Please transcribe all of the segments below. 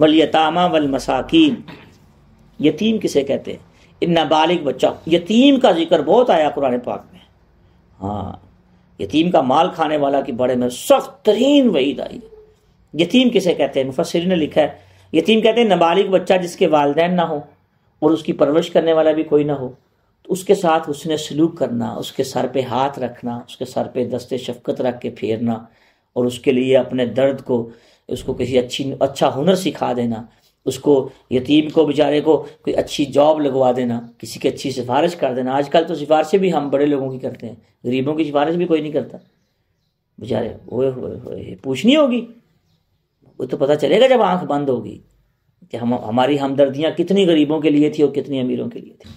والیتاما والمساکین، یتیم کسے کہتے ہیں؟ ان نابالغ بچہ، یتیم کا ذکر بہت آیا قرآن پاک میں. ہاں، یتیم کا مال کھانے والا کے بارے میں سخت ترین وعید آئی. یتیم کسے کہتے ہیں؟ مفسرین نے لکھا ہے یتیم کہتے ہیں نابالغ بچہ جس کے والدین نہ ہو اور اس کی پرورش کرنے والا بھی کوئی نہ ہو، تو اس کے ساتھ حسن سلوک کرنا، اس کے سر پہ ہاتھ رکھنا، اس کے سر پہ دست شفقت رکھ کے پھیرنا، اور اس کے لیے اپنے درد کو، اس کو کسی اچھا ہنر سکھا دینا، اس کو یتیم کو بیچارے کو کوئی اچھی جاب لگوا دینا، کسی کی اچھی سفارش کر دینا. آج کل تو سفارشیں بھی ہم بڑے لوگوں کی کرتے ہیں، غریبوں کی سفارش بھی کوئی نہیں کرتا. بیچارے ہوئے ہوئے پوچھنی ہوگی، وہ تو پتہ چلے گا جب آنکھ بند ہوگی کہ ہماری ہمدردیاں کتنی غریبوں کے لیے تھی اور کتنی امیروں کے لیے تھی.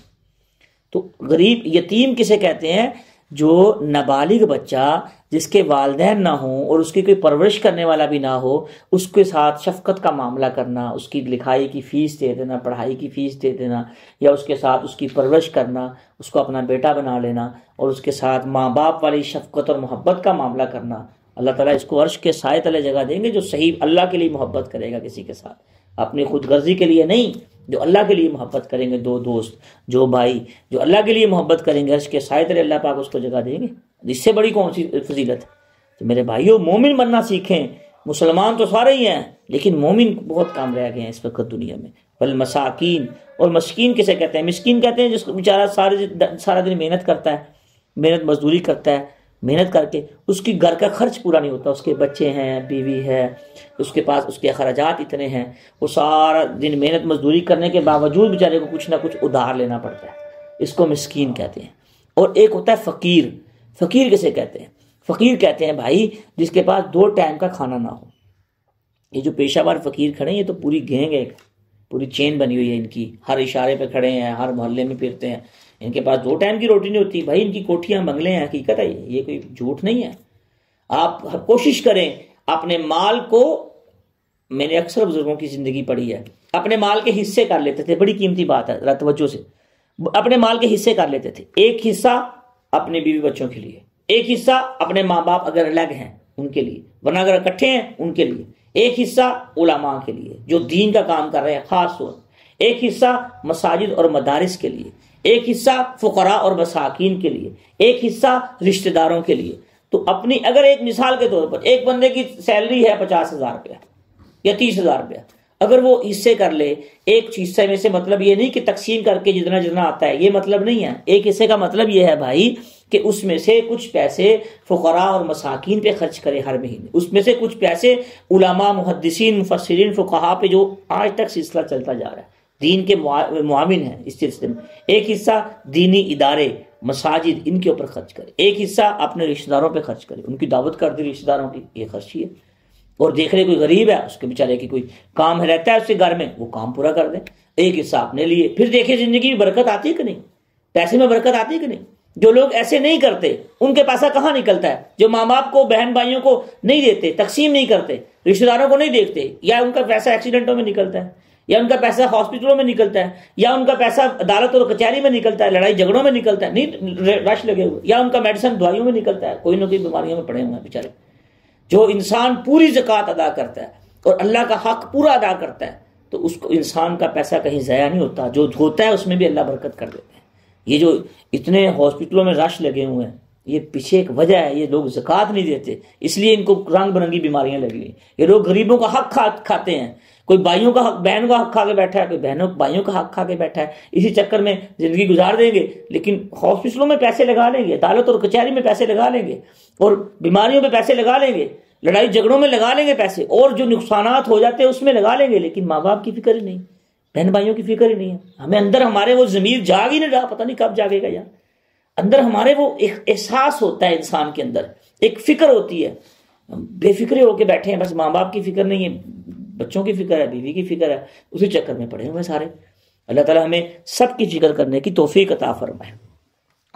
تو غریب یتیم کسے کہتے ہیں؟ جو نابالغ بچہ جس کے والدین نہ ہوں اور اس کی کوئی پرورش کرنے والا بھی نہ ہو، اس کے ساتھ شفقت کا معاملہ کرنا، اس کی لکھائی کی فیس دے دینا، پڑھائی کی فیس دے دینا، یا اس کے ساتھ اس کی پرورش کرنا، اس کو اپنا بیٹا بنا لینا، اور اس کے ساتھ ماں باپ والی شفقت اور محبت کا معاملہ کرنا. اللہ تعالیٰ اس کو عرش کے سائے تلے جگہ دیں گے جو صحیح اللہ کے لیے محبت کرے گا کسی کے ساتھ، اپنی خود غرضی کے لیے نہیں، جو اللہ کے لیے محبت کریں گے. دو دوست، جو بھائی جو اللہ کے لیے محبت کریں گے، عرش کے سائے تلے اللہ پاک اس کو جگہ دیں گے. اس سے بڑی کون سی فضیلت ہے؟ تو میرے بھائیوں، مومن بننا سیکھیں. مسلمان تو سارے ہی ہیں لیکن مومن بہت کام رہ گئے ہیں اس وقت دنیا میں. والمساکین، اور مسکین کسے کہتے ہیں؟ مسکین کہتے ہیں جس کو بیچارہ سارا دن محنت کرتا ہے، محنت مزدوری کرتا ہے، محنت کر کے اس کی گھر کا خرچ پورا نہیں ہوتا، اس کے بچے ہیں، بیوی ہے، اس کے پاس اس کے اخراجات اتنے ہیں، وہ سارا دن محنت مزدوری کرنے کے باوجود بیچارے کو کچھ نہ کچھ ادھار لینا پڑتا ہے. اس کو مسکین کہتے ہیں. اور ایک ہوتا ہے فقیر. فقیر کسے کہتے ہیں؟ فقیر کہتے ہیں بھائی جس کے پاس 2 ٹائم کا کھانا نہ ہو. یہ جو پیشہ ور فقیر کھڑے ہیں یہ تو پوری گینگ ہے، پوری چین بنی ہوئی ہے ان کی، ہر اشارے پہ کھڑے ہیں، ہر محلے میں پھرتے ہیں. ان کے پاس 2 ٹائم کی روٹی نہیں ہوتی. بھائی ان کی کوٹھیاں بنگلے ہیں، حقیقت ہے، یہ کوئی جھوٹ نہیں ہے. آپ کوشش کریں اپنے مال کو، میں نے اکثر بزرگوں کی زندگی پڑھی ہے، اپنے مال کے حصے کر لیتے تھے. بڑی قیمتی بات ہے، ذرا توجہ سے. اپنے مال کے حصے کر لیتے تھے. ایک حصہ اپنے بیوی بچوں کے لیے، ایک حصہ اپنے ماں باپ اگر الگ ہیں ان کے لیے، ورنہ اگر اکٹھے ہیں ان کے لیے. ایک حصہ علماء کے لیے جو دین کا کام کر رہے ہیں خاص طور. ایک حصہ مساجد اور مدارس کے لیے. ایک حصہ فقراء اور مساکین کے لیے. ایک حصہ رشتہ داروں کے لیے. تو اپنی اگر ایک مثال کے طور پر ایک بندے کی سیلری ہے 50,000 روپیہ یا 30,000 روپیہ، اگر وہ حصے کر لے ایک حصے میں سے، مطلب یہ نہیں کہ تقسیم کر کے جتنا جتنا آتا ہے، یہ مطلب نہیں ہے. ایک حصے کا مطلب یہ ہے بھائی کہ اس میں سے کچھ پیسے فقراء اور مساکین پہ خرچ کرے ہر مہینے. اس میں سے کچھ پیسے علماء، محدثین، مفسرین، فقہاء پہ جو آج تک سلسلہ چلتا جا رہا ہے، دین کے معاون ہیں اس سلسلے میں. ایک حصہ دینی ادارے، مساجد، ان کے اوپر خرچ کرے. ایک حصہ اپنے رشتہ داروں پہ خرچ کرے، ان کی دعوت کر دی رشتہ داروں کی، یہ خرچ ہی ہے. اور دیکھ رہے کوئی غریب ہے، اس کے بیچارے کی کوئی کام رہتا ہے اس کے گھر میں، وہ کام پورا کر دیں. ایک حصہ اپنے لیے. پھر دیکھیں زندگی میں برکت آتی ہے کہ نہیں، پیسے میں برکت آتی ہے کہ نہیں. جو لوگ ایسے نہیں کرتے ان کے پیسہ کہاں نکلتا ہے؟ جو ماں باپ کو، بہن بھائیوں کو نہیں دیتے، تقسیم نہیں کرتے، رشتہ داروں کو نہیں دیکھتے، یا ان کا پیسہ ایکسیڈنٹوں میں نکلتا ہے، یا ان کا پیسہ ہاسپٹلوں میں نکلتا ہے، یا ان کا پیسہ عدالت اور کچہری میں نکلتا ہے، لڑائی جھگڑوں میں نکلتا ہے، نہیں رش لگے ہوئے، یا ان کا میڈیسن دوائیوں میں نکلتا ہے، کوئی نہ کوئی بیماریوں میں پڑے ہوئے ہیں بیچارے. جو انسان پوری زکوٰۃ ادا کرتا ہے اور اللہ کا حق پورا ادا کرتا ہے تو اس کو انسان کا پیسہ کہیں ضائع نہیں ہوتا. جو ہوتا ہے اس میں بھی اللہ برکت کر دیتے ہیں. یہ جو اتنے ہاسپٹلوں میں رش لگے ہوئے ہیں، یہ پیچھے ایک وجہ ہے، یہ لوگ زکوٰۃ نہیں دیتے، اس لیے ان کو رنگ برنگی بیماریاں لگی ہیں. یہ لوگ غریبوں کا حق کھاتے ہیں. کوئی بھائیوں کا حق بہنوں کا حق کھا کے بیٹھا ہے، کوئی بہنوں بھائیوں کا حق کھا کے بیٹھا ہے. اسی چکر میں زندگی گزار دیں گے، لیکن ہاسپٹلوں میں پیسے لگا لیں گے، عدالت اور کچہری میں پیسے لگا لیں گے، اور بیماریوں میں پیسے لگا لیں گے، لڑائی جھگڑوں میں لگا لیں گے پیسے، اور جو نقصانات ہو جاتے ہیں اس میں لگا لیں گے، لیکن ماں باپ کی فکر ہی نہیں، بہن بھائیوں کی فکر ہی نہیں ہے. ہمیں اندر ہمارے وہ ضمیر جاگ ہی نہیں رہا، پتہ نہیں کب جاگے گا یار. اندر ہمارے وہ احساس ہوتا ہے، انسان کے اندر ایک فکر ہوتی ہے. بے فکرے ہو کے بیٹھے ہیں، بس ماں باپ کی فکر نہیں ہے، بچوں کی فکر ہے، بیوی کی فکر ہے، اسی چکر میں پڑے ہوئے سارے. اللہ تعالیٰ ہمیں سب کی فکر کرنے کی توفیق عطا فرمائے.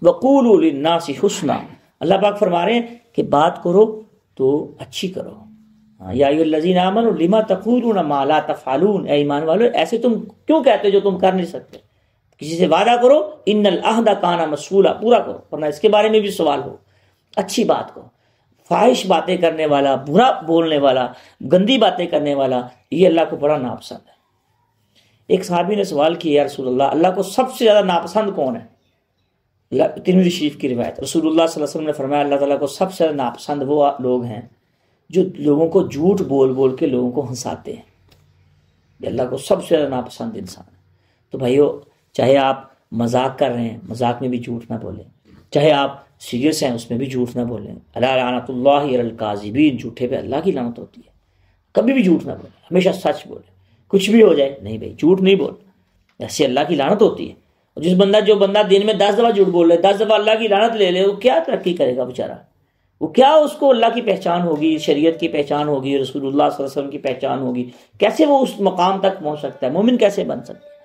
وَقُولُوا لِلنَّاسِ حُسْنًا، اللہ پاک فرما رہے ہیں کہ بات کرو تو اچھی کرو. یا ایھا الذین آمنوا لما تقولون ما لا تفعلون، اے ایمان والو ایسے تم کیوں کہتے ہو جو تم کر نہیں سکتے. کسی سے وعدہ کرو، ان العہد کان مسئولا، پورا کرو، ورنہ اس کے بارے میں بھی سوال ہو. اچھی بات کو فاحش باتیں کرنے والا، برا بولنے والا، گندی باتیں کرنے والا، یہ اللہ کو بڑا ناپسند ہے۔ ایک صحابی نے سوال کیا، یا رسول اللہ، اللہ کو سب سے زیادہ ناپسند کون ہے؟ ترمذی شریف کی روایت، رسول اللہ صلی اللہ علیہ وسلم نے فرمایا اللہ تعالیٰ کو سب سے زیادہ ناپسند وہ لوگ ہیں جو لوگوں کو جھوٹ بول بول کے لوگوں کو ہنساتے ہیں۔ یہ اللہ کو سب سے زیادہ ناپسند انسان ہے۔ تو بھائیو، چاہے آپ مذاق کر رہے ہیں، مذاق میں بھی جھوٹ نہ بولیں، چاہے آپ سیریس ہیں اس میں بھی جھوٹ نہ بولیں۔ الا لعنۃ اللہ علی الکاذبین، جھوٹے پہ اللہ کی لعنت ہوتی ہے۔ کبھی بھی جھوٹ نہ بولیں، ہمیشہ سچ بولیں، کچھ بھی ہو جائے نہیں بھائی جھوٹ نہیں بول، ایسے اللہ کی لعنت ہوتی ہے۔ اور جو بندہ دن میں 10 دفعہ جھوٹ بول رہے، 10 دفعہ اللہ کی لعنت لے لے، وہ کیا ترقی کرے گا بیچارہ؟ وہ کیا اس کو اللہ کی پہچان ہوگی، شریعت کی پہچان ہوگی، رسول اللہ صلی اللہ علیہ وسلم کی پہچان ہوگی؟ کیسے وہ اس مقام تک پہنچ سکتا ہے؟ مومن کیسے بن سکتا ہے؟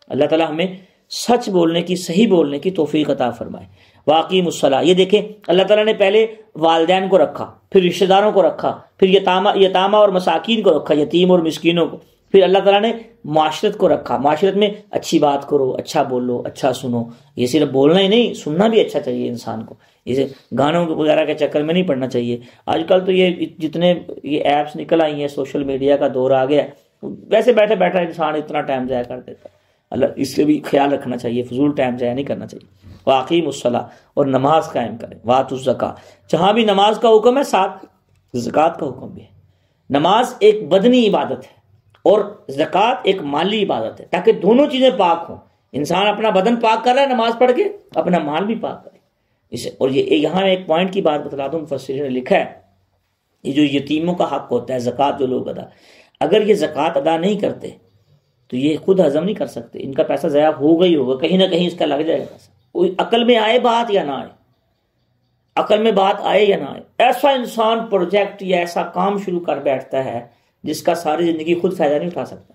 اللہ تعالیٰ ہمیں سچ بولنے کی، صحیح بولنے کی توفیق عطا فرمائے۔ واقیم الصلاۃ، یہ دیکھیں اللہ تعالیٰ نے پہلے والدین کو رکھا، پھر رشتہ داروں کو رکھا، پھر یتامہ اور مساکین کو رکھا، یتیم اور مسکینوں کو، پھر اللہ تعالیٰ نے معاشرت کو رکھا۔ معاشرت میں اچھی بات کرو، اچھا بولو، اچھا سنو۔ یہ صرف بولنا ہی نہیں، سننا بھی اچھا چاہیے انسان کو، اسے گانوں وغیرہ کے چکر میں نہیں پڑنا چاہیے۔ آج کل تو یہ جتنے یہ ایپس نکل آئی ہیں، سوشل میڈیا کا دور آ گیا، ویسے بیٹھے بیٹھا انسان اتنا ٹائم ضائع کر دیتا ہے۔ اللہ اس سے بھی خیال رکھنا چاہیے، فضول ٹائم ضائع نہیں کرنا چاہیے۔ واقیم الصلاۃ، اور نماز قائم کریں۔ واتوا الزکاۃ، جہاں بھی نماز کا حکم ہے ساتھ زکوٰۃ کا حکم بھی ہے۔ نماز ایک بدنی عبادت ہے اور زکوٰۃ ایک مالی عبادت ہے، تاکہ دونوں چیزیں پاک ہوں۔ انسان اپنا بدن پاک کر رہا ہے نماز پڑھ کے، اپنا مال بھی پاک کرے اسے۔ اور یہ یہاں ایک پوائنٹ کی بات بتلا دوں، مفسرین نے لکھا ہے یہ جو یتیموں کا حق ہوتا ہے زکوٰۃ جو لوگ ادا، اگر یہ زکوٰۃ ادا نہیں کرتے تو یہ خود ہضم نہیں کر سکتے، ان کا پیسہ ضائع ہوگا ہی ہوگا، کہیں نہ کہیں اس کا لگ جائے گا پیسہ۔ عقل میں آئے بات یا نہ آئے، عقل میں بات آئے یا نہ آئے، ایسا انسان پروجیکٹ یا ایسا کام شروع کر بیٹھتا ہے جس کا ساری زندگی خود فائدہ نہیں اٹھا سکتا۔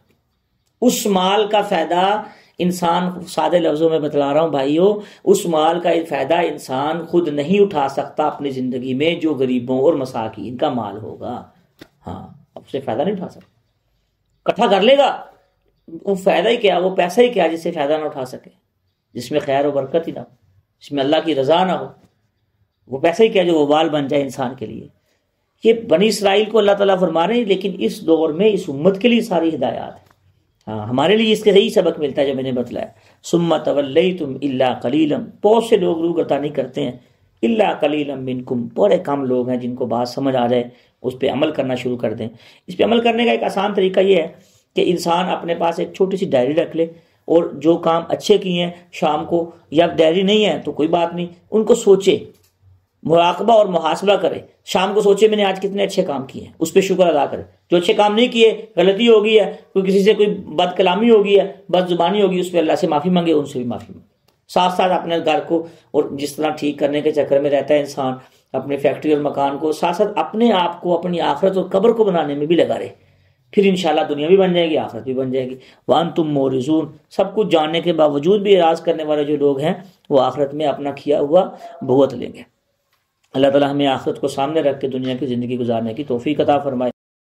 اس مال کا فائدہ انسان، سادے لفظوں میں بتلا رہا ہوں بھائیو، اس مال کا فائدہ انسان خود نہیں اٹھا سکتا اپنی زندگی میں، جو غریبوں اور مساکین کا مال ہوگا۔ ہاں، اب سے فائدہ نہیں اٹھا سکتا، اکٹھا کر لے گا، وہ فائدہ ہی کیا، وہ پیسہ ہی کیا جس سے فائدہ نہ اٹھا سکے، جس میں خیر و برکت ہی نہ ہو، جس میں اللہ کی رضا نہ ہو، وہ پیسہ ہی کیا جو وبال بن جائے انسان کے لیے۔ یہ بنی اسرائیل کو اللہ تعالیٰ فرما رہے ہیں، لیکن اس دور میں اس امت کے لیے ساری ہدایات ہیں۔ ہاں، ہمارے لیے اس کے صحیح سبق ملتا ہے جو میں نے بتلایا۔ ثم تولیتم الا قلیلا، بہت سے لوگ روگردانی کرتے ہیں، الا قلیلا منکم، بڑے کم لوگ ہیں جن کو بات سمجھ آ جائے، اس پہ عمل کرنا شروع کر دیں۔ اس پہ عمل کرنے کا ایک آسان طریقہ یہ ہے کہ انسان اپنے پاس ایک چھوٹی سی ڈائری رکھ لے، اور جو کام اچھے کیے ہیں شام کو، یا ڈائری نہیں ہے تو کوئی بات نہیں، ان کو سوچے، مراقبہ اور محاسبہ کرے۔ شام کو سوچے میں نے آج کتنے اچھے کام کیے ہیں، اس پہ شکر ادا کرے۔ جو اچھے کام نہیں کیے، غلطی ہو گئی ہے، کوئی کسی سے کوئی بد کلامی ہو گئی ہے، بد زبانی ہوگی، اس پہ اللہ سے معافی مانگے، ان سے بھی معافی مانگے۔ ساتھ ساتھ اپنے گھر کو، اور جس طرح ٹھیک کرنے کے چکر میں رہتا ہے انسان، اپنے فیکٹری اور مکان کو، ساتھ ساتھ اپنے آپ کو، اپنی آخرت اور قبر کو بنانے میں بھی لگا رہے، پھر انشاءاللہ دنیا بھی بن جائے گی، آخرت بھی بن جائے گی۔ وانتم مورزون، سب کچھ جاننے کے باوجود بھی اعراض کرنے والے جو لوگ ہیں وہ آخرت میں اپنا کیا ہوا بھگت لیں گے۔ اللہ تعالیٰ ہمیں آخرت کو سامنے رکھ کے دنیا کی زندگی گزارنے کی توفیق عطا فرمائے۔